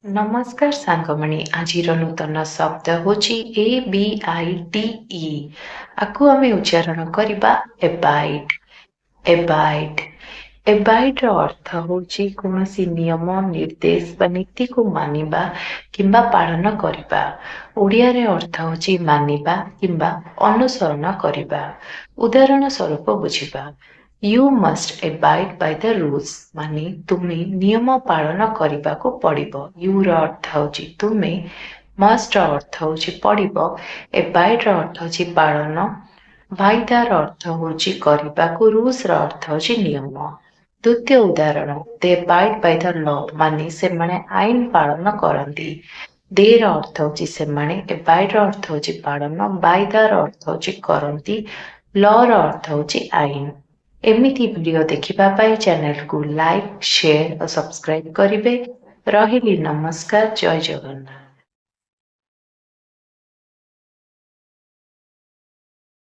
नमस्कार सांगमणि आजिर नूतन शब्द होची ABIDE। आकु आमे उच्चारण करिबा एबाइड। एबाइड एबाइड रो अर्थ होची कोनोसी नियम निर्देश बा नीति को मानिबा किंबा पालन करिबा। ओडिया रे अर्थ होची मानिबा किंबा अनुसरण करिबा। उदाहरण स्वरूप बुझिबा you must abide by the rules माने तुमे नियम पालन करने को पड़िबो। यू रो अर्थ होची तुमे, मस्ट रो अर्थ होची पड़िबो, एबाइड रो अर्थ होची पालन, बाय द रो अर्थ होची करने को, रूल्स रो अर्थ होची नियम। द्वितीय उदाहरण दे एबाइड बाय द लॉ माने से माने आईन पालन करती। दे रो अर्थ होची से माने, एबाइड रो अर्थ होची पालन, बाय द रो अर्थ होची करती, लॉ रो अर्थ होची आईन। एमिति वीडियो देखिबा पाई चैनल को लाइक शेयर और सब्सक्राइब करिवे। रहिली नमस्कार, जय जगन्नाथ।